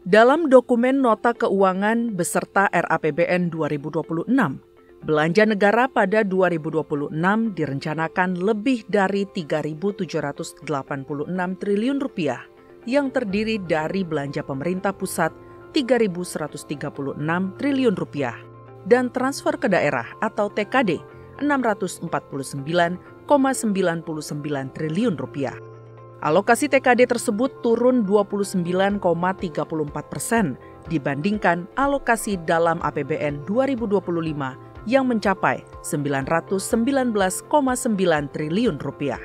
Dalam dokumen Nota Keuangan beserta RAPBN 2026, belanja negara pada 2026 direncanakan lebih dari 3.786 triliun rupiah yang terdiri dari belanja pemerintah pusat 3.136 triliun rupiah dan transfer ke daerah atau TKD 649,99 triliun rupiah. Alokasi TKD tersebut turun 29,34% dibandingkan alokasi dalam APBN 2025 yang mencapai 919,9 triliun rupiah.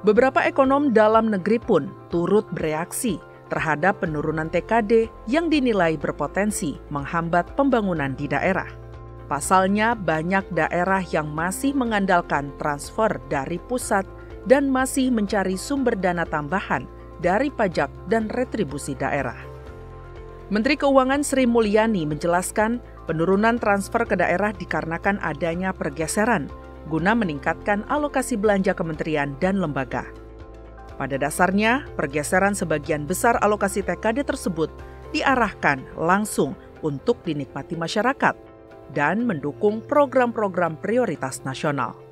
Beberapa ekonom dalam negeri pun turut bereaksi terhadap penurunan TKD yang dinilai berpotensi menghambat pembangunan di daerah. Pasalnya, banyak daerah yang masih mengandalkan transfer dari pusat dan masih mencari sumber dana tambahan dari pajak dan retribusi daerah. Menteri Keuangan Sri Mulyani menjelaskan penurunan transfer ke daerah dikarenakan adanya pergeseran guna meningkatkan alokasi belanja kementerian dan lembaga. Pada dasarnya, pergeseran sebagian besar alokasi TKD tersebut diarahkan langsung untuk dinikmati masyarakat dan mendukung program-program prioritas nasional.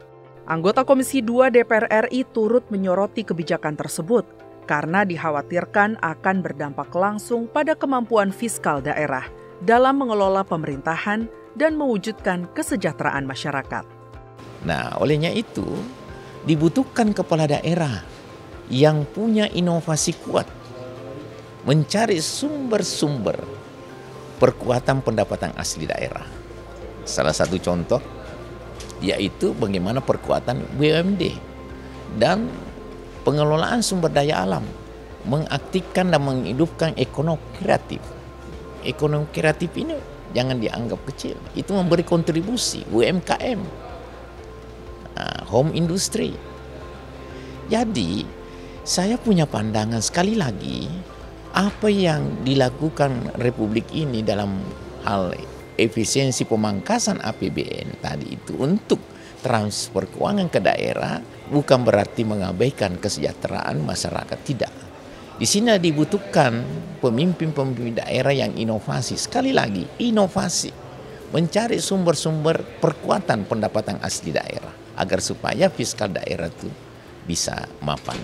Anggota Komisi 2 DPR RI turut menyoroti kebijakan tersebut karena dikhawatirkan akan berdampak langsung pada kemampuan fiskal daerah dalam mengelola pemerintahan dan mewujudkan kesejahteraan masyarakat. Nah, olehnya itu dibutuhkan kepala daerah yang punya inovasi kuat, mencari sumber-sumber perkuatan pendapatan asli daerah. Salah satu contoh yaitu bagaimana perkuatan BUMD dan pengelolaan sumber daya alam, mengaktifkan dan menghidupkan ekonomi kreatif. Ekonomi kreatif ini jangan dianggap kecil, itu memberi kontribusi UMKM, home industry. Jadi saya punya pandangan sekali lagi, apa yang dilakukan Republik ini dalam hal efisiensi pemangkasan APBN tadi itu untuk transfer keuangan ke daerah bukan berarti mengabaikan kesejahteraan masyarakat, tidak. Di sini dibutuhkan pemimpin-pemimpin daerah yang inovasi. Sekali lagi, inovasi. Mencari sumber-sumber perkuatan pendapatan asli daerah agar supaya fiskal daerah itu bisa mapan.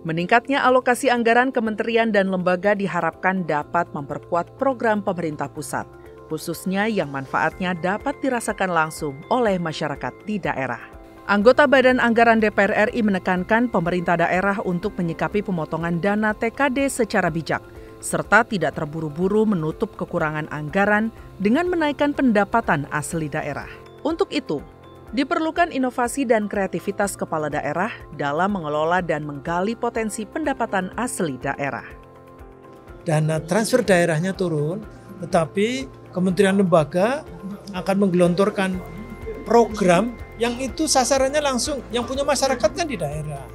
Meningkatnya alokasi anggaran kementerian dan lembaga diharapkan dapat memperkuat program pemerintah pusat, khususnya yang manfaatnya dapat dirasakan langsung oleh masyarakat di daerah. Anggota Badan Anggaran DPR RI menekankan pemerintah daerah untuk menyikapi pemotongan dana TKD secara bijak, serta tidak terburu-buru menutup kekurangan anggaran dengan menaikkan pendapatan asli daerah. Untuk itu, diperlukan inovasi dan kreativitas kepala daerah dalam mengelola dan menggali potensi pendapatan asli daerah. Dana transfer daerahnya turun, tetapi kementerian lembaga akan menggelontorkan program yang itu sasarannya langsung yang punya masyarakat kan di daerah.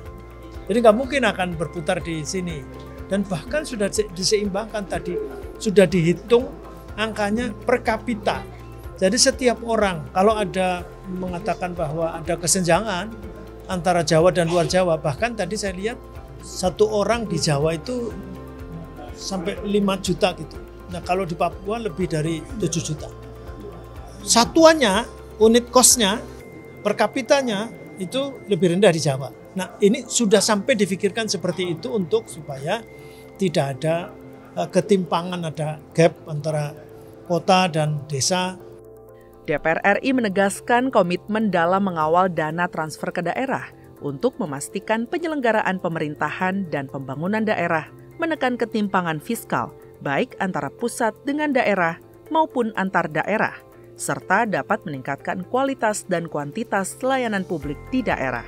Jadi nggak mungkin akan berputar di sini. Dan bahkan sudah diseimbangkan tadi, sudah dihitung angkanya per kapita. Jadi setiap orang, kalau ada mengatakan bahwa ada kesenjangan antara Jawa dan luar Jawa, bahkan tadi saya lihat satu orang di Jawa itu sampai 5 juta gitu. Nah kalau di Papua lebih dari 7 juta. Satuannya, unit kosnya, per kapitanya itu lebih rendah di Jawa. Nah ini sudah sampai difikirkan seperti itu untuk supaya tidak ada ketimpangan, ada gap antara kota dan desa. DPR RI menegaskan komitmen dalam mengawal dana transfer ke daerah untuk memastikan penyelenggaraan pemerintahan dan pembangunan daerah menekan ketimpangan fiskal, baik antara pusat dengan daerah maupun antar daerah, serta dapat meningkatkan kualitas dan kuantitas layanan publik di daerah.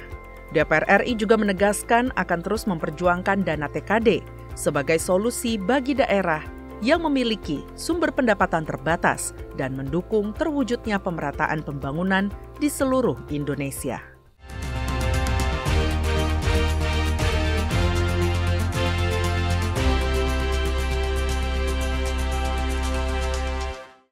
DPR RI juga menegaskan akan terus memperjuangkan dana TKD sebagai solusi bagi daerah yang memiliki sumber pendapatan terbatas dan mendukung terwujudnya pemerataan pembangunan di seluruh Indonesia.